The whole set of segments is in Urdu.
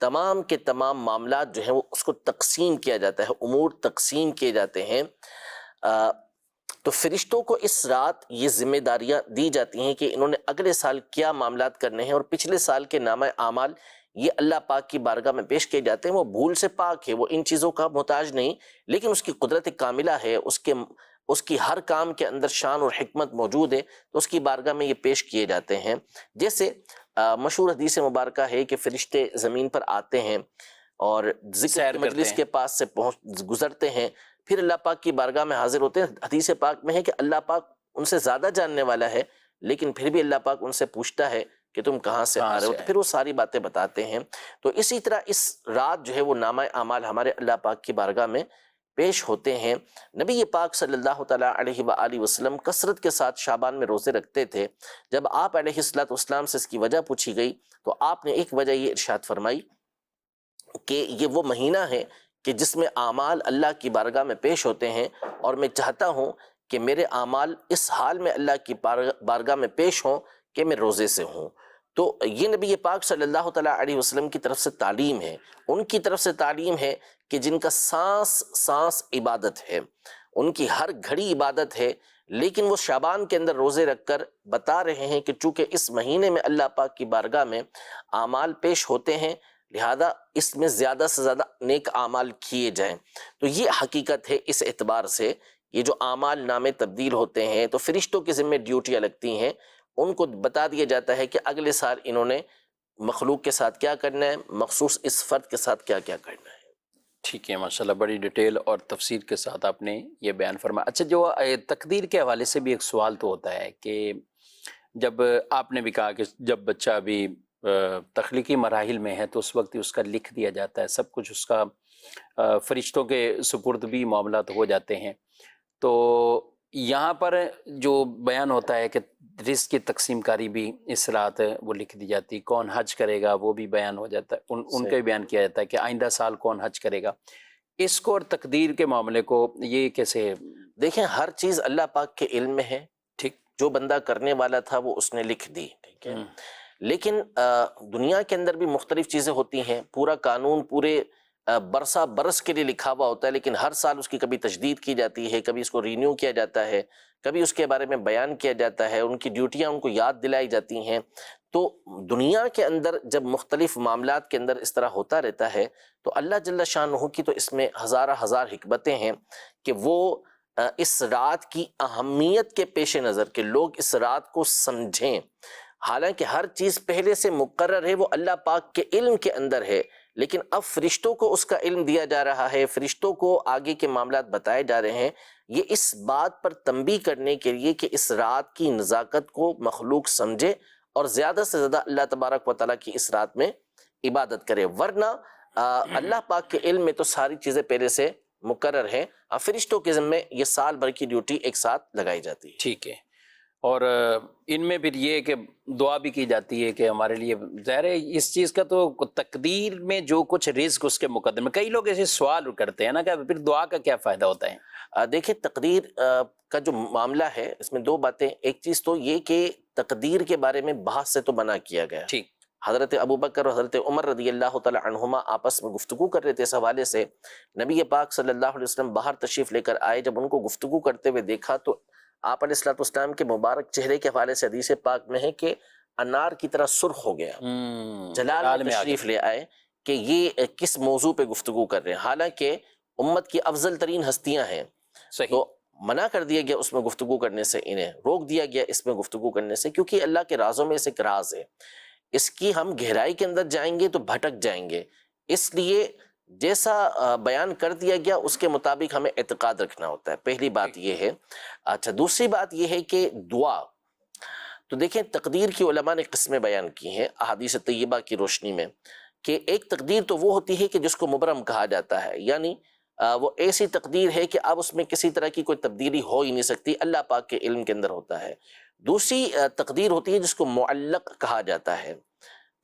تمام کے تمام معاملات جو ہیں وہ اس کو تقسیم کیا جاتا ہے، امور تقسیم کیے جاتے ہیں۔ تو فرشتوں کو اس رات یہ ذمہ داریاں دی جاتی ہیں کہ انہوں نے اگلے سال کیا معاملات کرنے ہیں، اور پچھلے سال کے نامہ اعمال یہ اللہ پاک کی بارگاہ میں پیش کیے جاتے ہیں۔ وہ بھول سے پاک ہے، وہ ان چیزوں کا محتاج نہیں، لیکن اس کی قدرت کاملہ ہے، اس کی ہر کام کے اندر شان اور حکمت موجود ہے، تو اس کی بارگاہ میں یہ پیش کیے جاتے ہیں۔ جیسے مشہور حدیث مبارکہ ہے کہ فرشتے زمین پر آتے ہیں اور ذکر کی مجلس کے پاس سے گزرتے ہیں، پھر اللہ پاک کی بارگاہ میں حاضر ہوتے ہیں۔ حدیث پاک میں ہے کہ اللہ پاک ان سے زیادہ جاننے والا ہے، لیکن پھر بھی اللہ پاک ان سے پوچھتا ہے کہ تم کہاں سے آ رہے ہو، تو پھر وہ ساری باتیں بتاتے ہیں۔ تو اسی طرح اس رات جو ہے وہ نامہ اعمال ہمارے اللہ پاک کی بارگاہ میں پیش ہوتے ہیں۔ نبی پاک صلی اللہ تعالیٰ علیہ وآلہ وسلم کثرت کے ساتھ شعبان میں روزے رکھتے تھے۔ جب آپ علیہ الصلوۃ والسلام سے اس کی وجہ پوچھی گئی تو آپ نے ایک وجہ یہ ارشاد فرمائی کہ یہ وہ مہینہ ہے کہ جس میں اعمال اللہ کی بارگاہ میں پیش ہوتے ہیں، اور میں چاہتا ہوں کہ میرے اعمال اس حال میں اللہ کی بارگاہ میں پیش ہوں کہ میں روزے سے ہوں۔ تو یہ نبی پاک صلی اللہ تعالیٰ علیہ وسلم کی طرف سے تعلیم ہے، ان کی طرف سے تعلیم ہے کہ جن کا سانس سانس عبادت ہے، ان کی ہر گھڑی عبادت ہے، لیکن وہ شعبان کے اندر روزے رکھ کر بتا رہے ہیں کہ چونکہ اس مہینے میں اللہ پاک کی بارگاہ میں اعمال پیش ہوتے ہیں، لہذا اس میں زیادہ سے زیادہ نیک اعمال کیے جائیں۔ تو یہ حقیقت ہے۔ اس اعتبار سے یہ جو اعمال نامے تبدیل ہوتے ہیں تو فرشتوں کے ذمہ ڈیوٹیاں لگتی ہیں، ان کو بتا دیا جاتا ہے کہ اگلے سال انہوں نے مخلوق کے ساتھ کیا کرنا ہے، مخصوص اس فرد کے ساتھ کیا کیا کرنا ہے۔ ٹھیک ہے، ماشاءاللہ بڑی ڈیٹیل اور تفسیر کے ساتھ آپ نے یہ بیان فرمایا۔ اچھا، جو تقدیر کے حوالے سے بھی ایک سوال تو ہوتا ہے کہ جب آپ نے بھی کہا کہ جب بچہ ابھی تخلیقی مراحل میں ہے تو اس وقت ہی اس کا لکھ دیا جاتا ہے، سب کچھ اس کا فرشتوں کے سپرد بھی معاملات ہو جاتے ہیں۔ تو یہاں پر جو بیان ہوتا ہے کہ رزق کی تقسیم کاری بھی اس رات وہ لکھ دی جاتی، کون حج کرے گا وہ بھی بیان ہو جاتا ہے، ان کا بھی بیان کیا جاتا ہے کہ آئندہ سال کون حج کرے گا۔ اس کو اور تقدیر کے معاملے کو یہ کیسے؟ دیکھیں، ہر چیز اللہ پاک کے علم میں ہے، ٹھیک، جو بندہ کرنے والا تھا وہ اس نے لکھ دی، ٹھیک ہے۔ لیکن دنیا کے اندر بھی مختلف چیزیں ہوتی ہیں، پورا قانون پورے برسہ برس کے لیے لکھا ہوا ہوتا ہے، لیکن ہر سال اس کی کبھی تجدید کی جاتی ہے، کبھی اس کو رینیو کیا جاتا ہے، کبھی اس کے بارے میں بیان کیا جاتا ہے، ان کی ڈیوٹیاں ان کو یاد دلائی جاتی ہیں۔ تو دنیا کے اندر جب مختلف معاملات کے اندر اس طرح ہوتا رہتا ہے تو اللہ جل شانہ کی تو اس میں ہزارہ ہزار حکمتیں ہیں کہ وہ اس رات کی اہمیت کے پیش نظر کہ لوگ اس رات کو سمجھیں، حالانکہ ہر چیز پہلے سے مقرر ہے، وہ اللہ پاک کے علم کے اندر ہے، لیکن اب فرشتوں کو اس کا علم دیا جا رہا ہے، فرشتوں کو آگے کے معاملات بتائے جا رہے ہیں، یہ اس بات پر تنبیہ کرنے کے لیے کہ اس رات کی نزاکت کو مخلوق سمجھے اور زیادہ سے زیادہ اللہ تبارک و تعالیٰ کی اس رات میں عبادت کرے۔ ورنہ اللہ پاک کے علم میں تو ساری چیزیں پہلے سے مقرر ہیں، فرشتوں کے ذمے یہ سال بھر کی ڈیوٹی ایک ساتھ لگائی جاتی ہے۔ ٹھیک ہے، اور ان میں پھر یہ کہ دعا بھی کی جاتی ہے کہ ہمارے لیے ظاہر ہے اس چیز کا تو تقدیر میں جو کچھ رزق اس کے مقدر میں، کئی لوگ ایسے سوال کرتے ہیں نا کہ پھر دعا کا کیا فائدہ ہوتا ہے؟ دیکھیں، تقدیر کا جو معاملہ ہے اس میں دو باتیں، ایک چیز تو یہ کہ تقدیر کے بارے میں بحث سے تو منع کیا گیا۔ ٹھیک، حضرت ابوبکر اور حضرت عمر رضی اللہ تعالی عنہما آپس میں گفتگو کر رہے تھے اس حوالے سے۔ نبی پاک صلی اللہ علیہ وسلم باہر تشریف لے کر آئے، جب ان کو گفتگو کرتے ہوئے دیکھا تو آپ علیہ الصلوۃ والسلام کے مبارک چہرے کے حوالے سے حدیث پاک میں ہے کہ انار کی طرح سرخ ہو گیا، جلال میں تشریف لے آئے کہ یہ کس موضوع پہ گفتگو کر رہے ہیں، حالانکہ امت کی افضل ترین ہستیاں ہیں۔ تو منع کر دیا گیا اس میں گفتگو کرنے سے، انہیں روک دیا گیا اس میں گفتگو کرنے سے، کیونکہ اللہ کے رازوں میں سے ایک راز ہے، اس کی ہم گہرائی کے اندر جائیں گے تو بھٹک جائیں گے، اس لیے جیسا بیان کر دیا گیا اس کے مطابق ہمیں اعتقاد رکھنا ہوتا ہے۔ پہلی بات یہ ہے۔ اچھا، دوسری بات یہ ہے کہ دعا، تو دیکھیں تقدیر کی علماء نے قسمیں بیان کی ہیں احادیث طیبہ کی روشنی میں، کہ ایک تقدیر تو وہ ہوتی ہے کہ جس کو مبرم کہا جاتا ہے، یعنی وہ ایسی تقدیر ہے کہ اب اس میں کسی طرح کی کوئی تبدیلی ہو ہی نہیں سکتی، اللہ پاک کے علم کے اندر ہوتا ہے۔ دوسری تقدیر ہوتی ہے جس کو معلق کہا جاتا ہے۔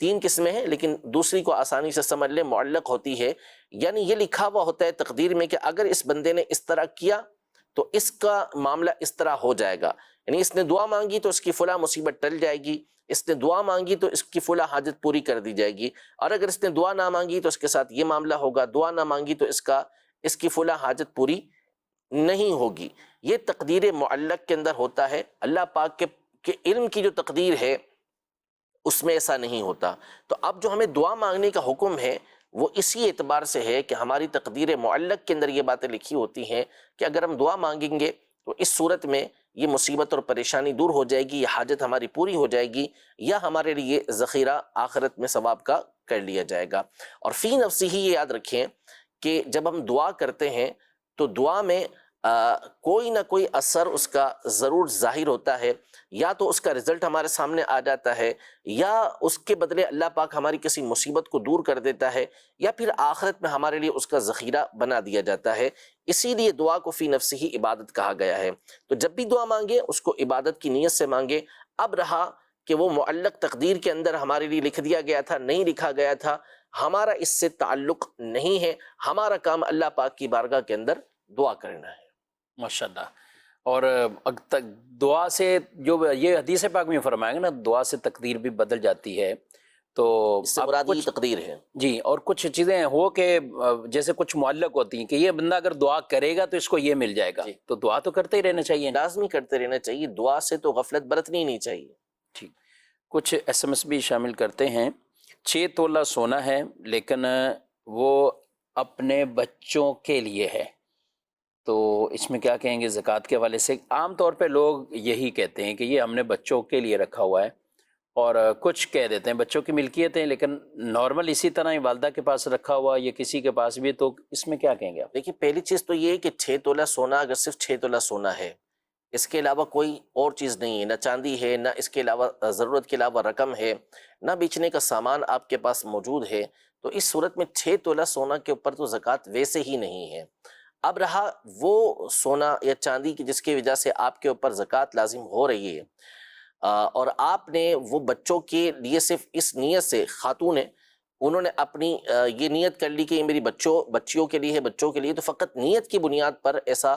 تین قسمیں ہیں، لیکن دوسری کو آسانی سے سمجھ لیں، معلق ہوتی ہے، یعنی یہ لکھا ہوا ہوتا ہے تقدیر میں کہ اگر اس بندے نے اس طرح کیا تو اس کا معاملہ اس طرح ہو جائے گا، یعنی اس نے دعا مانگی تو اس کی فلاں مصیبت ٹل جائے گی، اس نے دعا مانگی تو اس کی فلاں حاجت پوری کر دی جائے گی، اور اگر اس نے دعا نہ مانگی تو اس کے ساتھ یہ معاملہ ہوگا، دعا نہ مانگی تو اس کی فلاں حاجت پوری نہیں ہوگی۔ یہ تقدیر معلق کے اندر ہوتا ہے، اللہ پاک کے علم کی جو تقدیر ہے اس میں ایسا نہیں ہوتا۔ تو اب جو ہمیں دعا مانگنے کا حکم ہے وہ اسی اعتبار سے ہے کہ ہماری تقدیر معلق کے اندر یہ باتیں لکھی ہوتی ہیں کہ اگر ہم دعا مانگیں گے تو اس صورت میں یہ مصیبت اور پریشانی دور ہو جائے گی، یہ حاجت ہماری پوری ہو جائے گی، یا ہمارے لیے ذخیرہ آخرت میں ثواب کا کر لیا جائے گا۔ اور فی نفسی ہی یہ یاد رکھیں کہ جب ہم دعا کرتے ہیں تو دعا میں کوئی نہ کوئی اثر اس کا ضرور ظاہر ہوتا ہے، یا تو اس کا رزلٹ ہمارے سامنے آ جاتا ہے، یا اس کے بدلے اللہ پاک ہماری کسی مصیبت کو دور کر دیتا ہے، یا پھر آخرت میں ہمارے لیے اس کا ذخیرہ بنا دیا جاتا ہے۔ اسی لیے دعا کو فی نفسی ہی عبادت کہا گیا ہے۔ تو جب بھی دعا مانگے اس کو عبادت کی نیت سے مانگے۔ اب رہا کہ وہ معلق تقدیر کے اندر ہمارے لیے لکھ دیا گیا تھا، نہیں لکھا گیا تھا، ہمارا اس سے تعلق نہیں ہے، ہمارا کام اللہ پاک کی بارگاہ کے اندر دعا کرنا ہے۔ ماشاءاللہ۔ اور دعا سے جو یہ حدیث پاک میں فرمایا گا نا، دعا سے تقدیر بھی بدل جاتی ہے، تو اس سے اب مراد یہ کچھ تقدیر ہے۔ جی، اور کچھ چیزیں ہو کہ جیسے کچھ معلق ہوتی ہیں کہ یہ بندہ اگر دعا کرے گا تو اس کو یہ مل جائے گا، تو دعا تو کرتے ہی رہنا چاہیے۔ لازمی کرتے رہنا چاہیے، دعا سے تو غفلت برتنی نہیں چاہیے۔ ٹھیک، کچھ ایس ایم ایس بھی شامل کرتے ہیں۔ 6 تولہ سونا ہے لیکن وہ اپنے بچوں کے لیے ہے، تو اس میں کیا کہیں گے زکوٰۃ کے حوالے سے؟ عام طور پہ لوگ یہی کہتے ہیں کہ یہ ہم نے بچوں کے لیے رکھا ہوا ہے، اور کچھ کہہ دیتے ہیں بچوں کی ملکیت ہے، لیکن نارمل اسی طرح ہی والدہ کے پاس رکھا ہوا یا کسی کے پاس بھی، تو اس میں کیا کہیں گے آپ؟ دیکھیے، پہلی چیز تو یہ ہے کہ 6 تولہ سونا اگر صرف 6 تولہ سونا ہے، اس کے علاوہ کوئی اور چیز نہیں ہے، نہ چاندی ہے، نہ اس کے علاوہ ضرورت کے علاوہ رقم ہے، نہ بیچنے کا سامان آپ کے پاس موجود ہے، تو اس صورت میں 6 تولہ سونا کے اوپر تو زکوٰۃ ویسے ہی نہیں ہے۔ اب رہا وہ سونا یا چاندی کی جس کی وجہ سے آپ کے اوپر زکوٰۃ لازم ہو رہی ہے، اور آپ نے وہ بچوں کے لیے صرف اس نیت سے، خاتون ہے انہوں نے اپنی یہ نیت کر لی کہ یہ میری بچیوں کے لیے ہے، بچوں کے لیے، تو فقط نیت کی بنیاد پر ایسا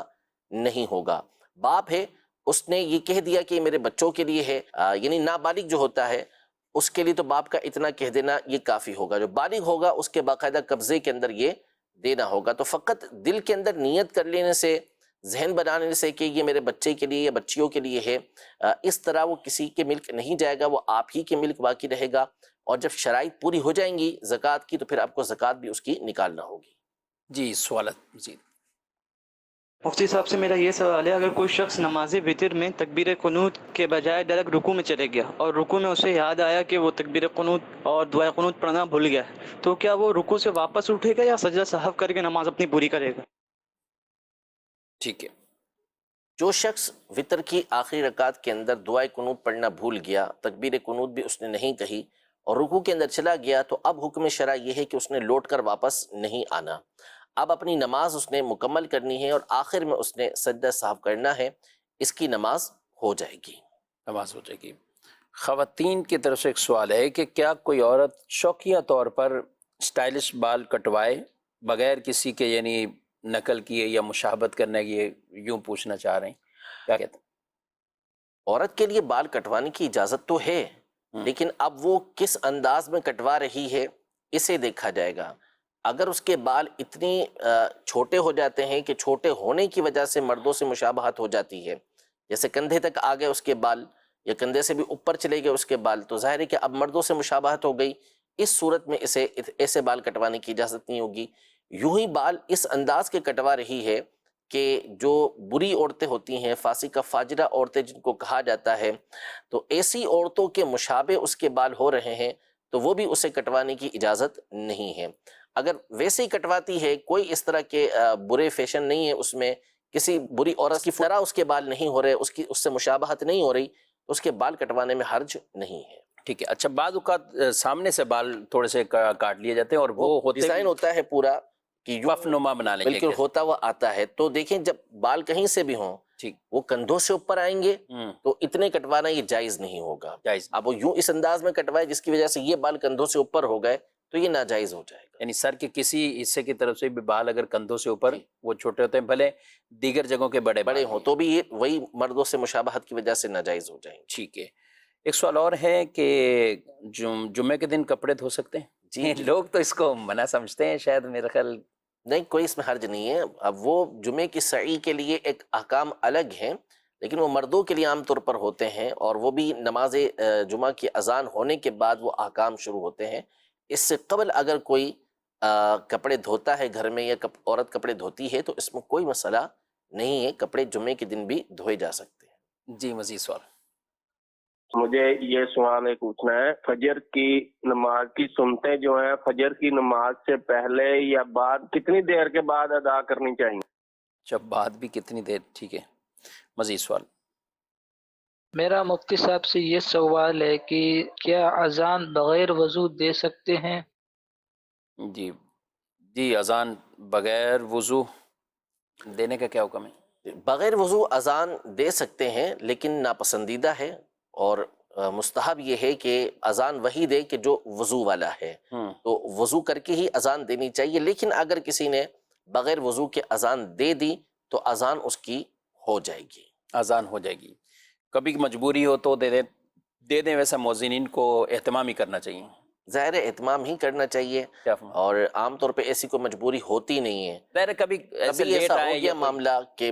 نہیں ہوگا۔ باپ ہے، اس نے یہ کہہ دیا کہ یہ میرے بچوں کے لیے ہے، یعنی نابالغ جو ہوتا ہے اس کے لیے تو باپ کا اتنا کہہ دینا یہ کافی ہوگا، جو بالغ ہوگا اس کے باقاعدہ قبضے کے اندر یہ دینا ہوگا۔ تو فقط دل کے اندر نیت کر لینے سے، ذہن بنانے سے کہ یہ میرے بچے کے لیے یا بچیوں کے لیے ہے، اس طرح وہ کسی کے ملک نہیں جائے گا، وہ آپ ہی کے ملک باقی رہے گا، اور جب شرائط پوری ہو جائیں گی زکوٰۃ کی تو پھر آپ کو زکوٰۃ بھی اس کی نکالنا ہوگی۔ جی، سوالات مزید۔ مفتی صاحب سے میرا یہ سوال ہے، اگر کوئی شخص نماز وتر میں تکبیر قنوت کے بجائے ڈائریکٹ رکوع میں چلے گیا اور رکوع میں اسے یاد آیا کہ وہ تکبیر قنوت اور دعائے قنوت پڑھنا بھول گیا، تو کیا وہ رکوع سے واپس اٹھے گا یا سجدہ سہو کر کے نماز اپنی پوری کرے گا؟ ٹھیک ہے۔ جو شخص وتر کی آخری رکعت کے اندر دعائے قنوت پڑھنا بھول گیا، تکبیر قنوت بھی اس نے نہیں کہی اور رکوع کے اندر چلا گیا، تو اب حکم شرع یہ ہے کہ اس نے لوٹ کر واپس نہیں آنا، اب اپنی نماز اس نے مکمل کرنی ہے اور آخر میں اس نے سجدہ سہو کرنا ہے، اس کی نماز ہو جائے گی۔ نماز ہو جائے گی۔ خواتین کی طرف سے ایک سوال ہے کہ کیا کوئی عورت شوقیہ طور پر سٹائلش بال کٹوائے بغیر کسی کے یعنی نقل کیے یا مشابہت کرنے کی؟ یوں پوچھنا چاہ رہے ہیں، کیا کہتے ہیں؟ عورت کے لیے بال کٹوانے کی اجازت تو ہے، لیکن اب وہ کس انداز میں کٹوا رہی ہے اسے دیکھا جائے گا۔ اگر اس کے بال اتنی چھوٹے ہو جاتے ہیں کہ چھوٹے ہونے کی وجہ سے مردوں سے مشابہت ہو جاتی ہے، جیسے کندھے تک آ گئے اس کے بال یا کندھے سے بھی اوپر چلے گئے اس کے بال، تو ظاہر ہے کہ اب مردوں سے مشابہت ہو گئی، اس صورت میں اسے ایسے بال کٹوانے کی اجازت نہیں ہوگی۔ یوں ہی بال اس انداز کے کٹوا رہی ہے کہ جو بری عورتیں ہوتی ہیں، فاسقہ فاجرہ عورتیں جن کو کہا جاتا ہے، تو ایسی عورتوں کے مشابہ اس کے بال ہو رہے ہیں، تو وہ بھی اسے کٹوانے کی اجازت نہیں ہے۔ اگر ویسے ہی کٹواتی ہے، کوئی اس طرح کے برے فیشن نہیں ہے اس میں، کسی بری عورت کی طرح اس کے بال نہیں ہو رہے، اس سے مشابہت نہیں ہو رہی، تو اس کے بال کٹوانے میں حرج نہیں ہے۔ ٹھیک ہے۔ اچھا، بعض اوقات سامنے سے بال تھوڑے سے کاٹ لیے جاتے ہیں اور وہ ہوتے ڈیزائن ہوتا ہے پورا کہ پف نما بنا لیں گے، بالکل ہوتا ہوا آتا ہے، تو دیکھیں جب بال کہیں سے بھی ہوں ٹھیک، وہ کندھوں سے اوپر آئیں گے تو اتنے کٹوانا یہ جائز نہیں ہوگا۔ جائز۔ اب وہ یوں اس انداز میں کٹوائے جس کی وجہ سے یہ بال کندھوں سے اوپر ہو گئے، تو یہ ناجائز ہو جائے گا. یعنی سر کے کسی حصے کی طرف سے بھی بال اگر کندھوں سے اوپر وہ چھوٹے ہوتے ہیں، بھلے دیگر جگہوں کے بڑے بڑے بال ہوں تو بھی یہ وہی مردوں سے مشابہت کی وجہ سے ناجائز ہو جائیں گے. ٹھیک ہے. ایک سوال اور ہے کہ جمعے کے دن کپڑے دھو سکتے ہیں؟ جی لوگ تو اس کو منع سمجھتے ہیں شاید، میرا خیال. نہیں، کوئی اس میں حرج نہیں ہے. اب وہ جمعے کی سعی کے لیے ایک احکام الگ ہیں، لیکن وہ مردوں کے لیے عام طور پر ہوتے ہیں، اور وہ بھی نماز جمعہ کی اذان ہونے کے بعد وہ احکام شروع ہوتے ہیں. اس سے قبل اگر کوئی کپڑے دھوتا ہے گھر میں یا عورت کپڑے دھوتی ہے تو اس میں کوئی مسئلہ نہیں ہے، کپڑے جمعے کے دن بھی دھوئے جا سکتے ہیں. جی مزید سوال. مجھے یہ سوال پوچھنا ہے، فجر کی نماز کی سنتیں جو ہیں فجر کی نماز سے پہلے یا بعد کتنی دیر کے بعد ادا کرنی چاہیے؟ جب بعد بھی کتنی دیر؟ ٹھیک ہے. مزید سوال. میرا مفتی صاحب سے یہ سوال ہے کہ کیا اذان بغیر وضو دے سکتے ہیں؟ جی اذان بغیر وضو دینے کا کیا حکم ہے؟ بغیر وضو اذان دے سکتے ہیں، لیکن ناپسندیدہ ہے، اور مستحب یہ ہے کہ اذان وہی دے کہ جو وضو والا ہے. تو وضو کر کے ہی اذان دینی چاہیے، لیکن اگر کسی نے بغیر وضو کے اذان دے دی تو اذان اس کی ہو جائے گی. اذان ہو جائے گی. کبھی مجبوری ہو تو دے دیں، ویسا مؤذنین کو اہتمام ہی کرنا چاہیے. ظاہر ہے اہتمام ہی کرنا چاہیے، کیا اور عام طور پہ ایسی کوئی مجبوری ہوتی نہیں ہے. ظاہر ہے کبھی ایسے کبھی لیٹ ایسا ہو آئے گیا یا معاملہ کہ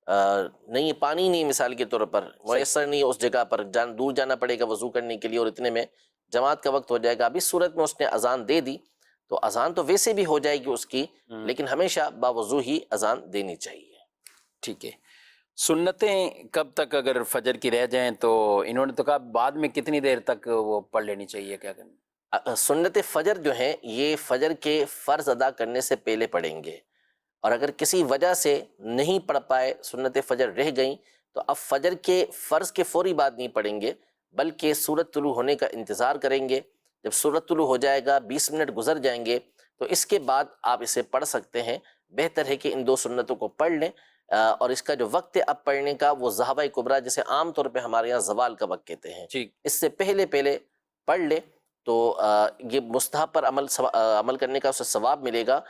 نہیں، پانی نہیں مثال کے طور پر میسر نہیں اس جگہ پر، دور جانا پڑے گا وضو کرنے کے لیے، اور اتنے میں جماعت کا وقت ہو جائے گا. اب اس صورت میں اس نے اذان دے دی تو اذان تو ویسے بھی ہو جائے گی اس کی، لیکن ہمیشہ باوضو ہی اذان دینی چاہیے. ٹھیک ہے. سنتیں کب تک اگر فجر کی رہ جائیں تو انہوں نے تو کہا بعد میں کتنی دیر تک وہ پڑھ لینی چاہیے، کیا کرنا؟ سنت فجر جو ہیں یہ فجر کے فرض ادا کرنے سے پہلے پڑھیں گے، اور اگر کسی وجہ سے نہیں پڑھ پائے، سنت فجر رہ گئیں، تو اب فجر کے فرض کے فوری بعد نہیں پڑھیں گے، بلکہ سورج طلوع ہونے کا انتظار کریں گے. جب سورج طلوع ہو جائے گا، 20 منٹ گزر جائیں گے، تو اس کے بعد آپ اسے پڑھ سکتے ہیں. بہتر ہے کہ ان دو سنتوں کو پڑھ لیں، اور اس کا جو وقت ہے اب پڑھنے کا وہ ضحوہ کبریٰ، جسے عام طور پہ ہمارے یہاں زوال کا وقت کہتے ہیں، اس سے پہلے پڑھ لے تو یہ مستحب پر عمل کرنے کا اسے ثواب ملے گا.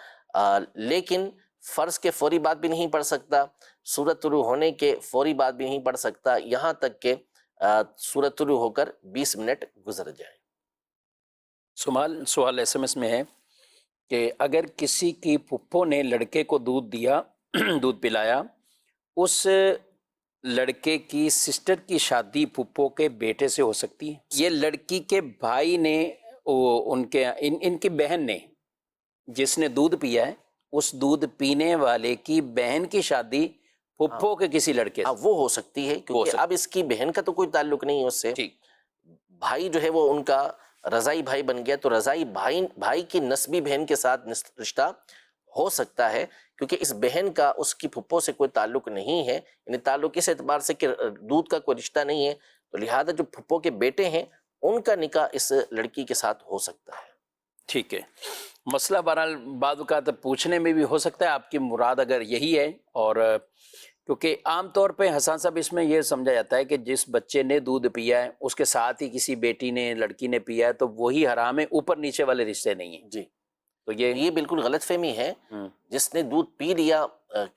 لیکن فرض کے فوری بعد بھی نہیں پڑھ سکتا، سورج طلوع ہونے کے فوری بعد بھی نہیں پڑھ سکتا، یہاں تک کہ سورج طلوع ہو کر 20 منٹ گزر جائیں. سوال ایس ایم ایس میں ہے کہ اگر کسی کی پھپھو نے لڑکے کو دودھ دیا، دودھ پلایا، اس لڑکے کی سسٹر کی شادی پھپھو کے بیٹے سے ہو سکتی ہے؟ یہ لڑکی کے بھائی نے ان کی بہن نے جس نے دودھ پیا ہے، اس دودھ پینے والے کی بہن کی شادی پھپھو کے کسی لڑکے سے وہ ہو سکتی ہے، کیونکہ اب اس کی بہن کا تو کوئی تعلق نہیں ہے اس سے. بھائی جو ہے وہ ان کا رضائی بھائی بن گیا، تو رضائی بھائی کی نسبی بہن کے ساتھ رشتہ ہو سکتا ہے، کیونکہ اس بہن کا اس کی پھپھو سے کوئی تعلق نہیں ہے، یعنی تعلق اس اعتبار سے کہ دودھ کا کوئی رشتہ نہیں ہے، تو لہذا جو پھپھو کے بیٹے ہیں ان کا نکاح اس لڑکی کے ساتھ ہو سکتا ہے. ٹھیک ہے. مسئلہ بہرحال بعض اوقات پوچھنے میں بھی ہو سکتا ہے آپ کی مراد اگر یہی ہے، اور کیونکہ عام طور پہ حسان صاحب اس میں یہ سمجھا جاتا ہے کہ جس بچے نے دودھ پیا ہے اس کے ساتھ ہی کسی بیٹی نے لڑکی نے پیا ہے تو وہی حرام ہے، اوپر نیچے والے رشتے نہیں ہیں. جی، تو یہ بالکل غلط فہمی ہے. جس نے دودھ پی لیا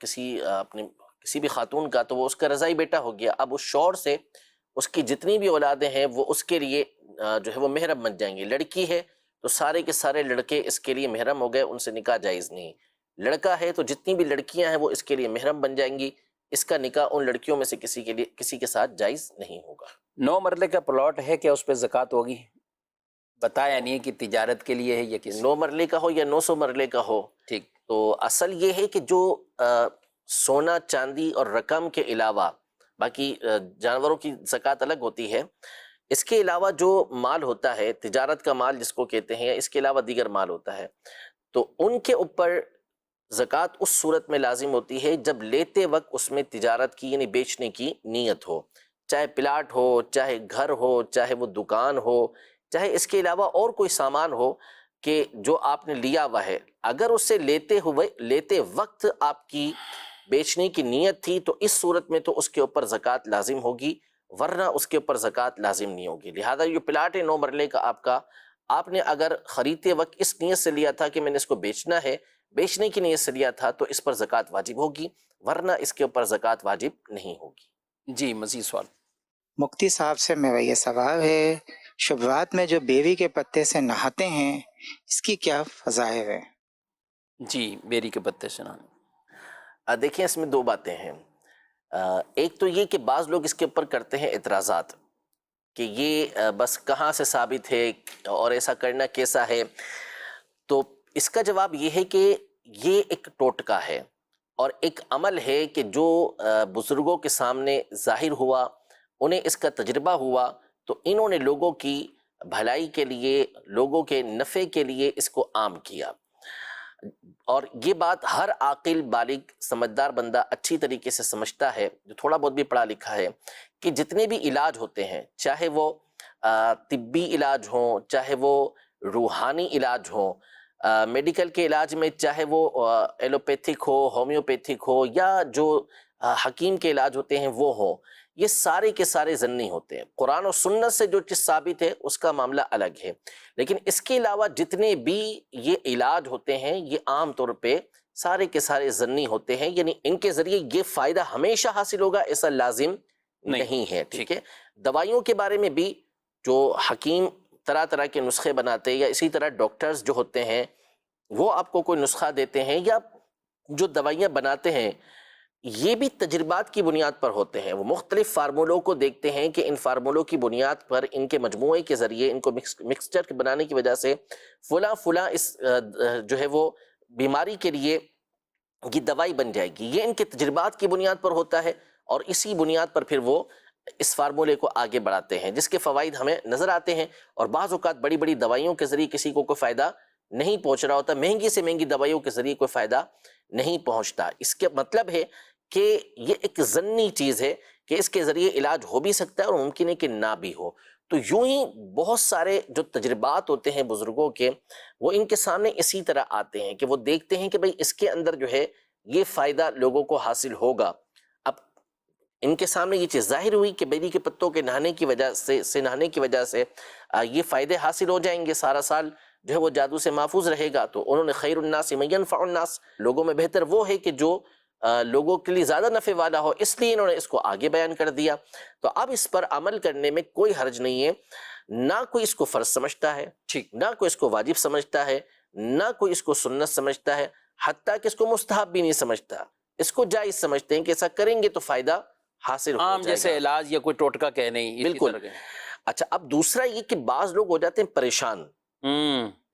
کسی بھی خاتون کا تو وہ اس کا رضائی بیٹا ہو گیا. اب اس شوہر سے اس کی جتنی بھی اولادیں ہیں وہ اس کے لیے جو ہے وہ محرم بن جائیں گے. لڑکی ہے تو سارے کے سارے لڑکے اس کے لیے محرم ہو گئے، ان سے نکاح جائز نہیں. لڑکا ہے تو جتنی بھی لڑکیاں ہیں وہ اس کے لیے محرم بن جائیں گی، اس کا نکاح ان لڑکیوں میں سے کسی کے ساتھ جائز نہیں ہوگا. 9 مرلے کا پلاٹ ہے، کیا اس پہ زکوٰۃ ہوگی؟ بتایا نہیں کہ تجارت کے لیے ہے یا کسی 9 مرلے کا ہو یا 900 مرلے کا ہو. ٹھیک. تو اصل یہ ہے کہ جو سونا چاندی اور رقم کے علاوہ باقی جانوروں کی زکوٰۃ الگ ہوتی ہے، اس کے علاوہ جو مال ہوتا ہے تجارت کا مال جس کو کہتے ہیں، اس کے علاوہ دیگر مال ہوتا ہے، تو ان کے اوپر زکوٰۃ اس صورت میں لازم ہوتی ہے جب لیتے وقت اس میں تجارت کی یعنی بیچنے کی نیت ہو، چاہے پلاٹ ہو، چاہے گھر ہو، چاہے وہ دکان ہو، چاہے اس کے علاوہ اور کوئی سامان ہو کہ جو آپ نے لیا ہوا ہے. اگر اس سے لیتے وقت آپ کی بیچنے کی نیت تھی تو اس صورت میں تو اس کے اوپر زکوٰۃ لازم ہوگی، ورنہ اس کے اوپر زکوٰۃ لازم نہیں ہوگی. لہذا یہ پلاٹ ہے 9 مرلے کا آپ کا، آپ نے اگر خریدتے وقت اس نیت سے لیا تھا کہ میں نے اس کو بیچنا ہے، بیچنے کی نیت سے لیا تھا تو اس پر زکوٰۃ واجب ہوگی، ورنہ اس کے اوپر زکوٰۃ واجب نہیں ہوگی۔ جی مزید سوال۔ مفتی صاحب سے میرا یہ سوال ہے، شبہات میں جو بیری کے پتے سے نہاتے ہیں اس کی کیا فضائل ہے؟ جی بیری کے پتے سے نہانا۔ دیکھیں اس میں دو باتیں ہیں۔ ایک تو یہ کہ بعض لوگ اس کے اوپر کرتے ہیں اعتراضات کہ یہ بس کہاں سے ثابت ہے اور ایسا کرنا کیسا ہے، تو اس کا جواب یہ ہے کہ یہ ایک ٹوٹکا ہے اور ایک عمل ہے کہ جو بزرگوں کے سامنے ظاہر ہوا، انہیں اس کا تجربہ ہوا تو انہوں نے لوگوں کی بھلائی کے لیے، لوگوں کے نفع کے لیے اس کو عام کیا۔ اور یہ بات ہر عاقل بالغ سمجھدار بندہ اچھی طریقے سے سمجھتا ہے، جو تھوڑا بہت بھی پڑھا لکھا ہے، کہ جتنے بھی علاج ہوتے ہیں، چاہے وہ طبی علاج ہوں، چاہے وہ روحانی علاج ہوں، میڈیکل کے علاج میں چاہے وہ ایلوپیتھک ہو، ہومیوپیتھک ہو، یا جو حکیم کے علاج ہوتے ہیں وہ ہوں، یہ سارے کے سارے ضمنی ہوتے ہیں۔ قرآن و سنت سے جو چیز ثابت ہے اس کا معاملہ الگ ہے، لیکن اس کے علاوہ جتنے بھی یہ علاج ہوتے ہیں یہ عام طور پہ سارے کے سارے ضمنی ہوتے ہیں، یعنی ان کے ذریعے یہ فائدہ ہمیشہ حاصل ہوگا ایسا لازم نہیں ہے، ٹھیک ہے۔ دوائیوں کے بارے میں بھی جو حکیم طرح طرح کے نسخے بناتے ہیں، یا اسی طرح ڈاکٹرز جو ہوتے ہیں وہ آپ کو کوئی نسخہ دیتے ہیں، یا جو دوائیاں بناتے ہیں یہ بھی تجربات کی بنیاد پر ہوتے ہیں۔ وہ مختلف فارمولوں کو دیکھتے ہیں کہ ان فارمولوں کی بنیاد پر، ان کے مجموعے کے ذریعے، ان کو مکسچر بنانے کی وجہ سے فلاں اس جو ہے وہ بیماری کے لیے یہ دوائی بن جائے گی۔ یہ ان کے تجربات کی بنیاد پر ہوتا ہے اور اسی بنیاد پر پھر وہ اس فارمولے کو آگے بڑھاتے ہیں، جس کے فوائد ہمیں نظر آتے ہیں۔ اور بعض اوقات بڑی بڑی دوائیوں کے ذریعے کسی کو کوئی فائدہ نہیں پہنچ رہا ہوتا، مہنگی سے مہنگی دوائیوں کے ذریعے کوئی فائدہ نہیں پہنچتا۔ اس کے مطلب ہے کہ یہ ایک ضمنی چیز ہے کہ اس کے ذریعے علاج ہو بھی سکتا ہے اور ممکن ہے کہ نہ بھی ہو۔ تو یوں ہی بہت سارے جو تجربات ہوتے ہیں بزرگوں کے، وہ ان کے سامنے اسی طرح آتے ہیں کہ وہ دیکھتے ہیں کہ بھئی اس کے اندر جو ہے یہ فائدہ لوگوں کو حاصل ہوگا۔ اب ان کے سامنے یہ چیز ظاہر ہوئی کہ بیری کے پتوں کے نہانے کی وجہ سے یہ فائدے حاصل ہو جائیں گے، سارا سال جو ہے وہ جادو سے محفوظ رہے گا، تو انہوں نے خیر الناس من ینفع الناس، لوگوں میں بہتر وہ ہے کہ جو لوگوں کے لیے زیادہ نفع والا ہو، اس لیے انہوں نے اس کو آگے بیان کر دیا۔ تو اب اس پر عمل کرنے میں کوئی حرج نہیں ہے، نہ کوئی اس کو فرض سمجھتا ہے، نہ کوئی اس کو واجب سمجھتا ہے، نہ کوئی اس کو سنت سمجھتا ہے، حتیٰ کہ اس کو مستحب بھی نہیں سمجھتا، اس کو جائز سمجھتے ہیں کہ ایسا کریں گے تو فائدہ حاصل ہو عام جائے جیسے گا۔ علاج یا کوئی ٹوٹکا کہ نہیں، بالکل۔ اچھا، اب دوسرا یہ کہ بعض لوگ ہو جاتے ہیں پریشان،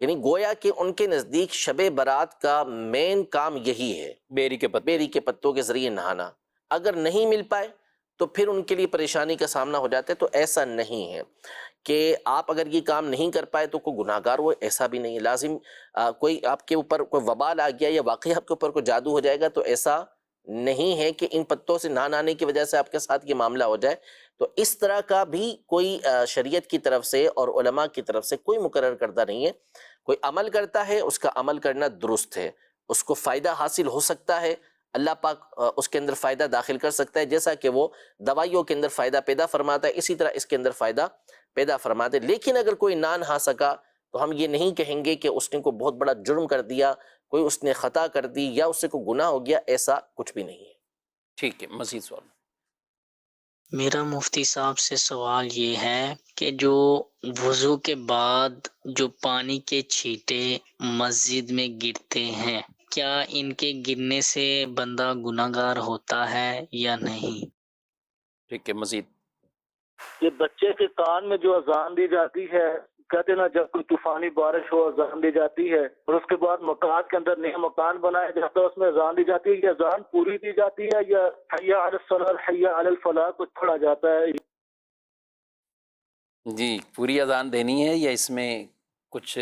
یعنی گویا کہ ان کے نزدیک شب برات کا مین کام یہی ہے، بیری کے پتوں کے ذریعے نہانا۔ اگر نہیں مل پائے تو پھر ان کے لیے پریشانی کا سامنا ہو جاتا ہے۔ تو ایسا نہیں ہے کہ آپ اگر یہ کام نہیں کر پائے تو کوئی گناہ گار ہو، ایسا بھی نہیں ہے۔ لازم کوئی آپ کے اوپر کوئی وبال آ گیا یا واقعی آپ کے اوپر کوئی جادو ہو جائے گا تو ایسا نہیں ہے کہ ان پتوں سے نہ نہانے کی وجہ سے آپ کے ساتھ یہ معاملہ ہو جائے۔ تو اس طرح کا بھی کوئی شریعت کی طرف سے اور علماء کی طرف سے کوئی مقرر کردہ نہیں ہے۔ کوئی عمل کرتا ہے اس کا عمل کرنا درست ہے، اس کو فائدہ حاصل ہو سکتا ہے، اللہ پاک اس کے اندر فائدہ داخل کر سکتا ہے، جیسا کہ وہ دوائیوں کے اندر فائدہ پیدا فرماتا ہے اسی طرح اس کے اندر فائدہ پیدا فرماتے۔ لیکن اگر کوئی نہ نہا سکا تو ہم یہ نہیں کہیں گے کہ اس نے کوئی بہت بڑا جرم کر دیا، کوئی اس نے خطا کر دی یا اس سے کوئی گناہ ہو گیا، ایسا کچھ بھی نہیں ہے۔ ٹھیک ہے، مزید سوال۔ میرا مفتی صاحب سے سوال یہ ہے کہ جو وضو کے بعد جو پانی کے چھینٹے مسجد میں گرتے ہیں، کیا ان کے گرنے سے بندہ گناہگار ہوتا ہے یا نہیں؟ ٹھیک ہے، مزید۔ یہ بچے کے کان میں جو اذان دی جاتی ہے، کہتے نا جب کوئی طوفانی بارش ہو اذان دی جاتی ہے، اور اس کے بعد مکان کے اندر نیا مکان بنایا جاتا ہے، اس میں اذان دی جاتی ہے، یہ اذان پوری دی جاتی ہے یا حی علی الصلاۃ حی علی الفلاح کچھ پڑھا جاتا ہے؟ جی، پوری اذان دینی ہے یا اس میں کچھ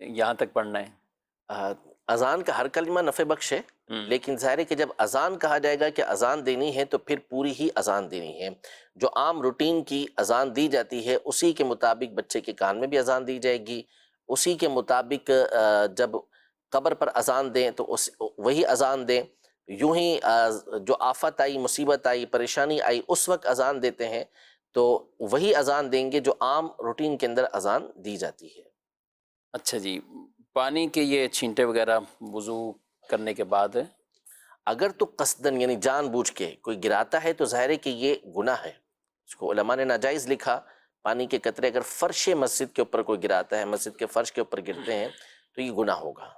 یہاں تک پڑھنا ہے؟ اذان کا ہر کلمہ نفع بخش ہے، لیکن ظاہر ہے کہ جب اذان کہا جائے گا کہ اذان دینی ہے تو پھر پوری ہی اذان دینی ہے۔ جو عام روٹین کی اذان دی جاتی ہے اسی کے مطابق بچے کے کان میں بھی اذان دی جائے گی، اسی کے مطابق جب قبر پر اذان دیں تو وہی اذان دیں۔ یوں ہی جو آفت آئی، مصیبت آئی، پریشانی آئی، اس وقت اذان دیتے ہیں تو وہی اذان دیں گے جو عام روٹین کے اندر اذان دی جاتی ہے۔ اچھا جی، پانی کے یہ چھینٹے وغیرہ وضو کرنے کے بعد اگر تو قصدن یعنی جان بوجھ کے کوئی گراتا ہے تو ظاہر ہے کہ یہ گناہ ہے، اس کو علماء نے ناجائز لکھا۔ پانی کے قطرے اگر فرش مسجد کے اوپر کوئی گراتا ہے، مسجد کے فرش کے اوپر گرتے ہیں تو یہ گناہ ہوگا۔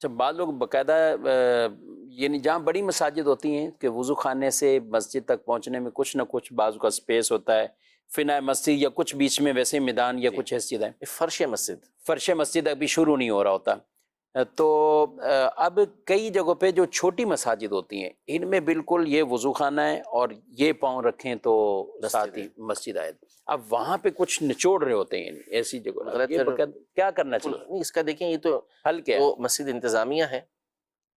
جب بعض لوگ باقاعدہ یعنی جہاں بڑی مساجد ہوتی ہیں کہ وضو خانے سے مسجد تک پہنچنے میں کچھ نہ کچھ بعض کا سپیس ہوتا ہے، فنا مسجد یا کچھ بیچ میں ویسے میدان یا کچھ ایسی چیزیں، فرش مسجد ابھی شروع نہیں ہو رہا ہوتا، تو اب کئی جگہوں پہ جو چھوٹی مساجد ہوتی ہیں ان میں بالکل یہ وضو خانہ ہے اور یہ پاؤں رکھیں تو ساتھ ہی مسجد آئے، اب وہاں پہ کچھ نچوڑ رہے ہوتے ہیں ایسی جگہ، کیا کرنا چاہیے اس کا دیکھیں یہ تو حل کیا ہے؟ مسجد انتظامیہ ہے،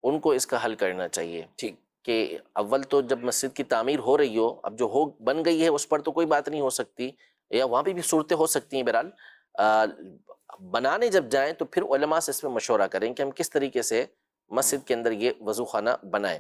ان کو اس کا حل کرنا چاہیے۔ ٹھیک کہ اول تو جب مسجد کی تعمیر ہو رہی ہو، اب جو بن گئی ہے اس پر تو کوئی بات نہیں ہو سکتی، یا وہاں پہ بھی صورتیں ہو سکتی ہیں، بہرحال بنانے جب جائیں تو پھر علماء سے اس میں مشورہ کریں کہ ہم کس طریقے سے مسجد کے اندر یہ وضو خانہ بنائیں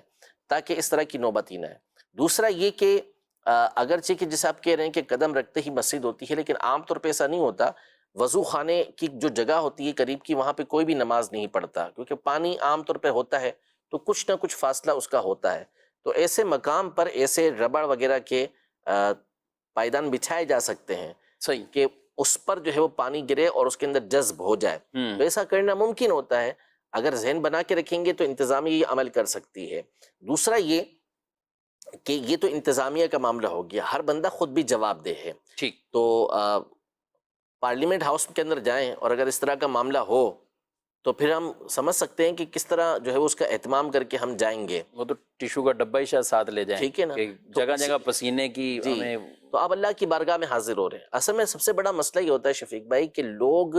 تاکہ اس طرح کی نوبت ہی نہ ہے۔ دوسرا یہ کہ اگرچہ کہ جیسے آپ کہہ رہے ہیں کہ قدم رکھتے ہی مسجد ہوتی ہے، لیکن عام طور پہ ایسا نہیں ہوتا۔ وضو خانے کی جو جگہ ہوتی ہے قریب کی، وہاں پہ کوئی بھی نماز نہیں پڑھتا، کیونکہ پانی عام طور پہ ہوتا ہے تو کچھ نہ کچھ فاصلہ اس کا ہوتا ہے، تو ایسے مقام پر ایسے ربڑ وغیرہ کے پائیدان بچھائے جا سکتے ہیں صحیح کہ اس پر جو ہے وہ پانی گرے اور اس کے اندر جذب ہو جائے، تو ایسا کرنا ممکن ہوتا ہے۔ اگر ذہن بنا کے رکھیں گے تو انتظامیہ یہ عمل کر سکتی ہے۔ دوسرا یہ کہ یہ تو انتظامیہ کا معاملہ ہو گیا، ہر بندہ خود بھی جواب دہ ہے۔ ٹھیک، تو پارلیمنٹ ہاؤس کے اندر جائیں اور اگر اس طرح کا معاملہ ہو تو پھر ہم سمجھ سکتے ہیں کہ کس طرح جو ہے اس کا اہتمام کر کے ہم جائیں گے۔ وہ تو ٹیشو کا ڈبہ ہی شاید ساتھ لے جائیں، ٹھیک ہے نا، جگہ جگہ پسینے کی ہمیں، تو آپ اللہ کی بارگاہ میں حاضر ہو رہے ہیں۔ اصل میں سب سے بڑا مسئلہ یہ ہوتا ہے شفیق بھائی کہ لوگ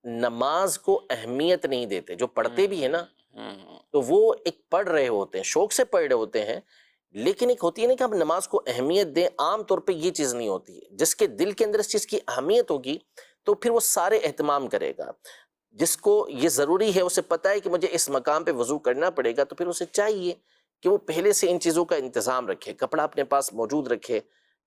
نماز کو اہمیت نہیں دیتے، جو پڑھتے بھی ہیں نا تو وہ ایک پڑھ رہے ہوتے ہیں، شوق سے پڑھ رہے ہوتے ہیں، لیکن ایک ہوتی ہے نا کہ ہم نماز کو اہمیت دیں، عام طور پہ یہ چیز نہیں ہوتی ہے۔ جس کے دل کے اندر اس چیز کی اہمیت ہوگی تو پھر وہ سارے اہتمام کرے گا۔ جس کو یہ ضروری ہے، اسے پتہ ہے کہ مجھے اس مقام پہ وضو کرنا پڑے گا، تو پھر اسے چاہیے کہ وہ پہلے سے ان چیزوں کا انتظام رکھے، کپڑا اپنے پاس موجود رکھے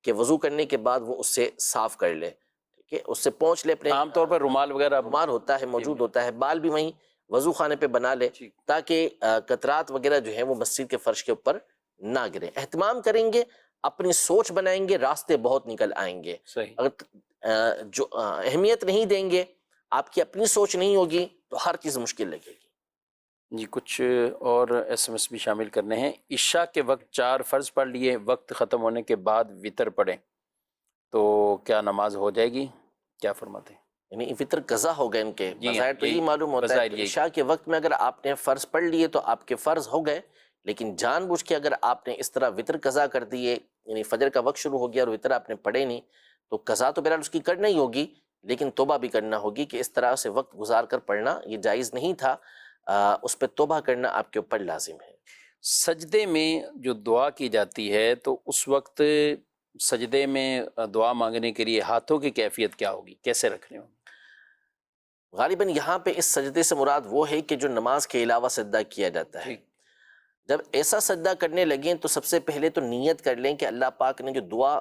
کہ وضو کرنے کے بعد وہ اس سے صاف کر لے، ٹھیک ہے، اس سے پونچھ لے، اپنے عام طور پر رومال وغیرہ رومال ہوتا ہے موجود ہوتا ہے، بال بھی وہیں وضو خانے پہ بنا لے تاکہ قطرات وغیرہ جو ہیں وہ مسجد کے فرش کے اوپر نہ گرے۔ اہتمام کریں گے، اپنی سوچ بنائیں گے، راستے بہت نکل آئیں گے۔ اگر جو اہمیت نہیں دیں گے، آپ کی اپنی سوچ نہیں ہوگی تو ہر چیز مشکل لگے گی۔ جی کچھ اور ایس ایم ایس بھی شامل کرنے ہیں۔ عشاء کے وقت 4 فرض پڑھ لیے، وقت ختم ہونے کے بعد وطر پڑھیں تو کیا نماز ہو جائے گی؟ کیا فرماتے ہیں؟ یعنی وطر قضا ہو گئے ان کے، جی بظاہر تو یہی معلوم ہوتا ہے کہ عشاء کے وقت میں اگر آپ نے فرض پڑھ لیے تو آپ کے فرض ہو گئے، لیکن جان بوجھ کے اگر آپ نے اس طرح وطر قضا کر دیے، یعنی فجر کا وقت شروع ہو گیا اور وطر آپ نے پڑھے نہیں، تو قضا تو بہرحال اس کی کرنا ہی ہوگی، لیکن توبہ بھی کرنا ہوگی کہ اس طرح سے وقت گزار کر پڑھنا یہ جائز نہیں تھا، اس پہ توبہ کرنا آپ کے اوپر لازم ہے۔ سجدے میں جو دعا کی جاتی ہے تو اس وقت سجدے میں دعا مانگنے کے لیے ہاتھوں کی کیفیت کیا ہوگی، کیسے رکھنے ہوں؟ غالباً یہاں پہ اس سجدے سے مراد وہ ہے کہ جو نماز کے علاوہ سجدہ کیا جاتا ہے۔ جب ایسا سجدہ کرنے لگیں تو سب سے پہلے تو نیت کر لیں کہ اللہ پاک نے جو دعا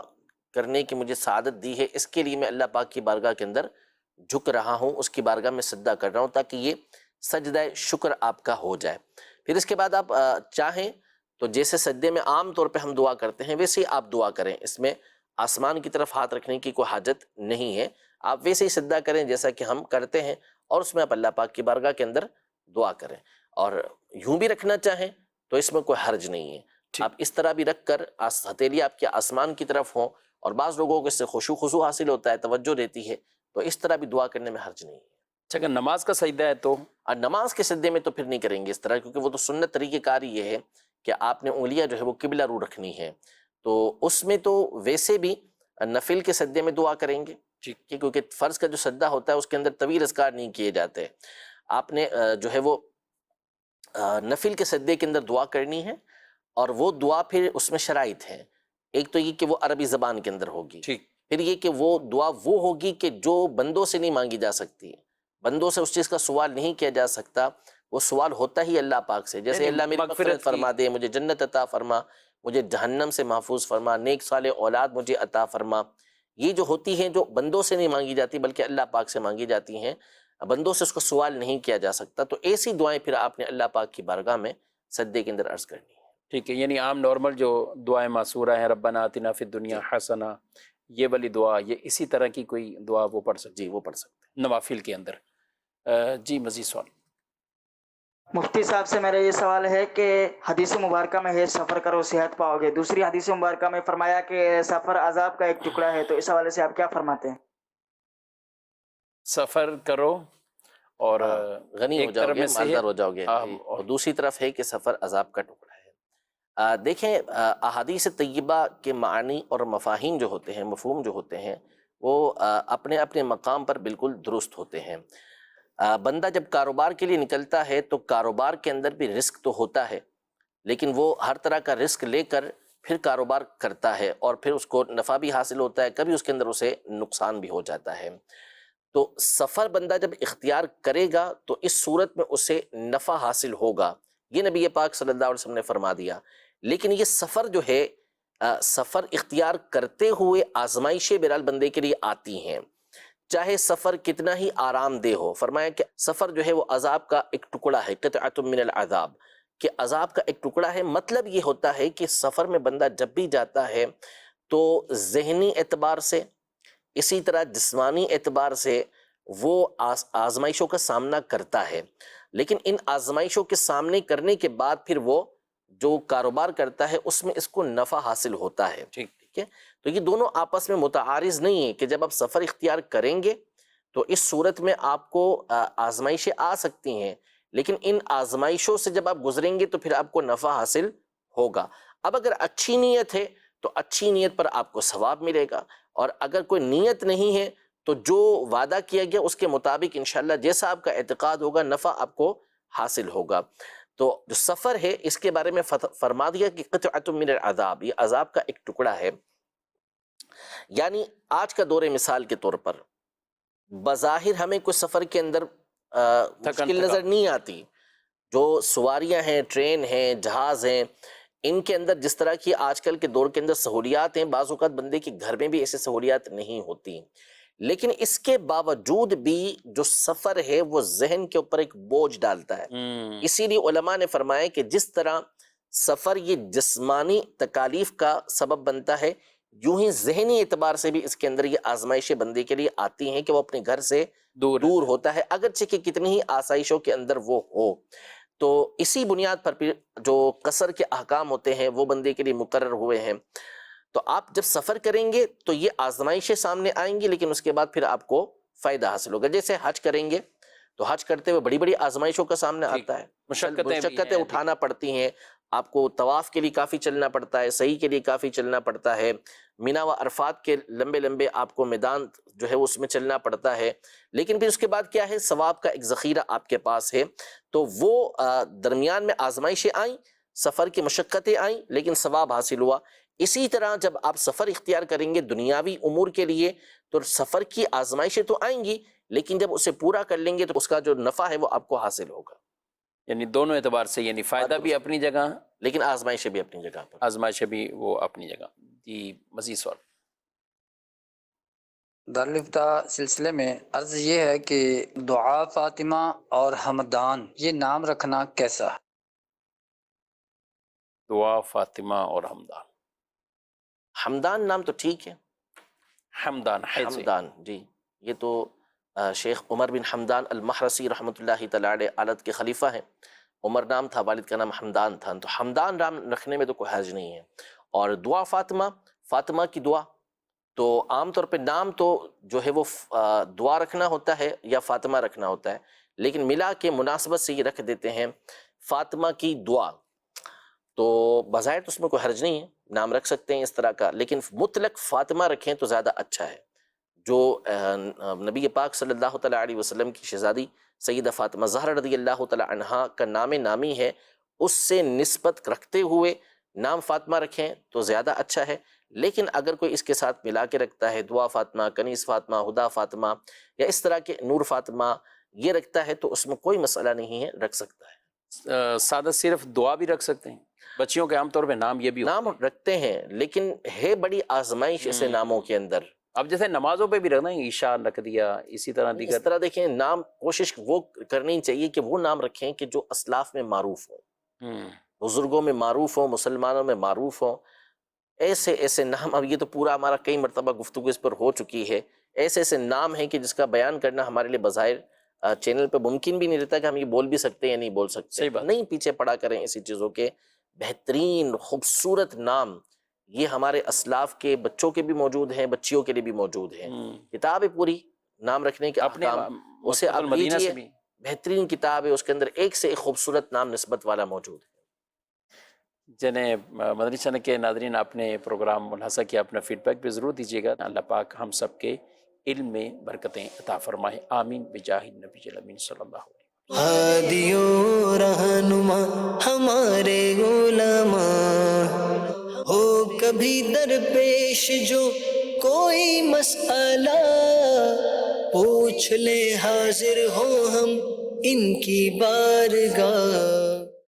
کرنے کی مجھے سعادت دی ہے، اس کے لیے میں اللہ پاک کی بارگاہ کے اندر جھک رہا ہوں، اس کی بارگاہ میں سجدہ کر رہا ہوں تاکہ یہ سجدہ شکر آپ کا ہو جائے۔ پھر اس کے بعد آپ چاہیں تو جیسے سجدے میں عام طور پہ ہم دعا کرتے ہیں ویسے ہی آپ دعا کریں، اس میں آسمان کی طرف ہاتھ رکھنے کی کوئی حاجت نہیں ہے، آپ ویسے ہی سجدہ کریں جیسا کہ ہم کرتے ہیں، اور اس میں آپ اللہ پاک کی بارگاہ کے اندر دعا کریں، اور یوں بھی رکھنا چاہیں تو اس میں کوئی حرج نہیں ہے۔ آپ اس طرح بھی رکھ کر ہتھیلی آپ کے آسمان کی طرف ہوں، اور بعض لوگوں کو اس سے خشوع خضوع حاصل ہوتا ہے، توجہ رہتی ہے، تو اس طرح بھی دعا کرنے میں حرج نہیں ہے۔ اچھا، اگر نماز کا سجدہ ہے تو نماز کے سجدے میں تو پھر نہیں کریں گے اس طرح، کیونکہ وہ تو سنت طریقہ کار یہ ہے کہ آپ نے انگلیاں جو ہے وہ قبلہ رو رکھنی ہے، تو اس میں تو ویسے بھی نفل کے سجدے میں دعا کریں گے، کیونکہ فرض کا جو سجدہ ہوتا ہے اس کے اندر طویل اذکار نہیں کیے جاتے، آپ نے جو ہے وہ نفل کے سجدے کے اندر دعا کرنی ہے، اور وہ دعا پھر اس میں شرائط ہیں، ایک تو یہ کہ وہ عربی زبان کے اندر ہوگی، پھر یہ کہ وہ دعا وہ ہوگی کہ جو بندوں سے نہیں مانگی جا سکتی، بندوں سے اس چیز کا سوال نہیں کیا جا سکتا، وہ سوال ہوتا ہی اللہ پاک سے، جیسے اللہ میری مغفرت فرما دے، مجھے جنت عطا فرما، مجھے جہنم سے محفوظ فرما، نیک صالح اولاد مجھے عطا فرما، یہ جو ہوتی ہیں جو بندوں سے نہیں مانگی جاتی بلکہ اللہ پاک سے مانگی جاتی ہیں، بندوں سے اس کو سوال نہیں کیا جا سکتا، تو ایسی دعائیں پھر آپ نے اللہ پاک کی بارگاہ میں سجدے کے اندر عرض کرنی ہے۔ ٹھیک ہے، یعنی عام نارمل جو دعائیں معصورہ ہیں، ربنا آتنا فی الدنیا حسنہ، یہ والی دعا، یہ اسی طرح کی کوئی دعا وہ پڑھ سکتے جی وہ پڑھ سکتے ہیں نوافل کے اندر۔ جی مزید سوال۔ مفتی صاحب سے میرا یہ سوال ہے کہ حدیث مبارکہ میں ہے سفر کرو صحت پاؤ گے، دوسری حدیث مبارکہ میں فرمایا کہ سفر عذاب کا ایک ٹکڑا ہے، تو اس حوالے سے آپ کیا فرماتے ہیں؟ سفر کرو اور غنی ہو ایک جاؤ طرف گے، میں مالدار ہو جاؤ گے، صحت، اور دوسری طرف ہے کہ سفر عذاب کا ٹکڑا ہے۔ دیکھیں احادیث طیبہ کے معنی اور مفاہیم جو ہوتے ہیں، مفہوم جو ہوتے ہیں، وہ اپنے اپنے مقام پر بالکل درست ہوتے ہیں۔ بندہ جب کاروبار کے لیے نکلتا ہے تو کاروبار کے اندر بھی رسک تو ہوتا ہے، لیکن وہ ہر طرح کا رسک لے کر پھر کاروبار کرتا ہے اور پھر اس کو نفع بھی حاصل ہوتا ہے، کبھی اس کے اندر اسے نقصان بھی ہو جاتا ہے۔ تو سفر بندہ جب اختیار کرے گا تو اس صورت میں اسے نفع حاصل ہوگا، یہ نبی پاک صلی اللہ علیہ وسلم نے فرما دیا۔ لیکن یہ سفر جو ہے، سفر اختیار کرتے ہوئے آزمائشیں بہرحال بندے کے لیے آتی ہیں، چاہے سفر کتنا ہی آرام دہ ہو۔ فرمایا کہ سفر جو ہے وہ عذاب کا ایک ٹکڑا ہے، قطعۃ من العذاب، کہ عذاب کا ایک ٹکڑا ہے۔ مطلب یہ ہوتا ہے کہ سفر میں بندہ جب بھی جاتا ہے تو ذہنی اعتبار سے، اسی طرح جسمانی اعتبار سے وہ آزمائشوں کا سامنا کرتا ہے، لیکن ان آزمائشوں کے سامنے کرنے کے بعد پھر وہ جو کاروبار کرتا ہے اس میں اس کو نفع حاصل ہوتا ہے۔ ٹھیک ہے، تو یہ دونوں آپس میں متعارض نہیں ہیں کہ جب آپ سفر اختیار کریں گے تو اس صورت میں آپ کو آزمائشیں آ سکتی ہیں، لیکن ان آزمائشوں سے جب آپ گزریں گے تو پھر آپ کو نفع حاصل ہوگا۔ اب اگر اچھی نیت ہے تو اچھی نیت پر آپ کو ثواب ملے گا، اور اگر کوئی نیت نہیں ہے تو جو وعدہ کیا گیا اس کے مطابق انشاءاللہ جیسا آپ کا اعتقاد ہوگا نفع آپ کو حاصل ہوگا۔ تو جو سفر ہے اس کے بارے میں فرما دیا کہ قطعۃ من العذاب، یہ عذاب کا ایک ٹکڑا ہے۔ یعنی آج کا دور مثال کے طور پر بظاہر ہمیں کوئی سفر کے اندر مشکل نظر نہیں آتی، جو سواریاں ہیں، ٹرین ہیں، جہاز ہیں، ان کے اندر جس طرح کی آج کل کے دور کے اندر سہولیات ہیں، بعض اوقات بندے کے گھر میں بھی ایسے سہولیات نہیں ہوتی، لیکن اس کے باوجود بھی جو سفر ہے وہ ذہن کے اوپر ایک بوجھ ڈالتا ہے۔ اسی لیے علماء نے فرمایا کہ جس طرح سفر یہ جسمانی تکالیف کا سبب بنتا ہے، یوں ہی ذہنی اعتبار سے بھی اس کے اندر یہ آزمائشیں بندے کے لیے آتی ہیں کہ وہ اپنے گھر سے دور ہوتا ہے، اگرچہ کہ کتنی ہی آسائشوں کے اندر وہ ہو۔ تو اسی بنیاد پر پھر جو قصر کے احکام ہوتے ہیں وہ بندے کے لیے مقرر ہوئے ہیں۔ تو آپ جب سفر کریں گے تو یہ آزمائشیں سامنے آئیں گی، لیکن اس کے بعد پھر آپ کو فائدہ حاصل ہوگا۔ جیسے حج کریں گے تو حج کرتے ہوئے بڑی بڑی آزمائشوں کا سامنا آتا ہے، مشقتیں اٹھانا پڑتی ہیں، آپ کو طواف کے لیے کافی چلنا پڑتا ہے، سعی کے لیے کافی چلنا پڑتا ہے، مینا و عرفات کے لمبے لمبے آپ کو میدان جو ہے اس میں چلنا پڑتا ہے، لیکن پھر اس کے بعد کیا ہے، ثواب کا ایک ذخیرہ آپ کے پاس ہے۔ تو وہ درمیان میں آزمائشیں آئیں، سفر کی مشقتیں آئیں، لیکن ثواب حاصل ہوا۔ اسی طرح جب آپ سفر اختیار کریں گے دنیاوی امور کے لیے تو سفر کی آزمائشیں تو آئیں گی، لیکن جب اسے پورا کر لیں گے تو اس کا جو نفع ہے وہ آپ کو حاصل ہوگا۔ یعنی دونوں اعتبار سے، یعنی فائدہ بھی اپنی جگہ لیکن آزمائشیں بھی اپنی جگہ پر، آزمائشیں بھی وہ اپنی جگہ۔ جی مزید سوال۔ دارالفتاح سلسلے میں عرض یہ ہے کہ دعا فاطمہ اور حمدان یہ نام رکھنا کیسا ہے؟ دعا فاطمہ اور حمدان، حمدان نام تو ٹھیک ہے، حمدان جی، یہ تو شیخ عمر بن حمدان المحرسی رحمۃ اللہ تعالیٰ علیہ آلت کے خلیفہ ہیں، عمر نام تھا، والد کا نام حمدان تھا، تو حمدان نام رکھنے میں تو کوئی حرج نہیں ہے۔ اور دعا فاطمہ، فاطمہ کی دعا، تو عام طور پہ نام تو جو ہے وہ دعا رکھنا ہوتا ہے یا فاطمہ رکھنا ہوتا ہے، لیکن ملا کے مناسبت سے یہ رکھ دیتے ہیں فاطمہ کی دعا، تو بظاہر تو اس میں کوئی حرج نہیں ہے، نام رکھ سکتے ہیں اس طرح کا، لیکن مطلق فاطمہ رکھیں تو زیادہ اچھا ہے۔ جو نبی پاک صلی اللہ تعالیٰ علیہ وسلم کی شہزادی سیدہ فاطمہ زہرا رضی اللہ تعالیٰ عنہا کا نام نامی ہے، اس سے نسبت رکھتے ہوئے نام فاطمہ رکھیں تو زیادہ اچھا ہے، لیکن اگر کوئی اس کے ساتھ ملا کے رکھتا ہے دعا فاطمہ، کنیز فاطمہ، ہدا فاطمہ یا اس طرح کے نور فاطمہ یہ رکھتا ہے تو اس میں کوئی مسئلہ نہیں ہے، رکھ سکتا ہے۔ سادہ صرف دعا بھی رکھ سکتے ہیں، بچیوں کے عام طور پہ نام یہ بھی نام رکھتے ہیں، لیکن ہے بڑی آزمائش ایسے ناموں کے اندر، اب جیسے نمازوں پہ بھی رکھنا ہے، عشاء رکھ دیا، اسی طرح اس دیگر. طرح دیکھیں نام کوشش وہ کرنی چاہیے کہ وہ نام رکھیں کہ جو اسلاف میں معروف ہوں، بزرگوں میں معروف ہوں، مسلمانوں میں معروف ہوں. ایسے ایسے نام، اب یہ تو پورا ہمارا کئی مرتبہ گفتگو اس پر ہو چکی ہے، ایسے ایسے نام ہیں کہ جس کا بیان کرنا ہمارے لیے بظاہر چینل پہ ممکن بھی نہیں رہتا کہ ہم یہ بول بھی سکتے ہیں یا نہیں بول سکتے. صحیح بات. نہیں پیچھے پڑا کریں ایسی چیزوں کے. بہترین خوبصورت نام یہ ہمارے اسلاف کے بچوں کے بھی موجود ہیں، بچیوں کے لیے بھی موجود ہیں. کتاب ہے پوری نام رکھنے کے احکام، اسے آپ لیجئے، بہترین کتاب ہے، اس کے اندر ایک سے ایک خوبصورت نام نسبت والا موجود ہے. جنہیں مدنی چینل کے ناظرین، آپ نے پروگرام ملاحظہ کیا، اپنا فیڈ بیک بھی ضرور دیجیے گا. اللہ پاک ہم سب کے علم میں برکتیں عطا فرمائے. آمین بجاہ النبی الامین صلی اللہ علیہ وسلم. ہادی و رہنما ہمارے علماء، ہو کبھی درپیش جو کوئی مسئلہ، پوچھ لے حاضر ہو ہم ان کی بارگاہ.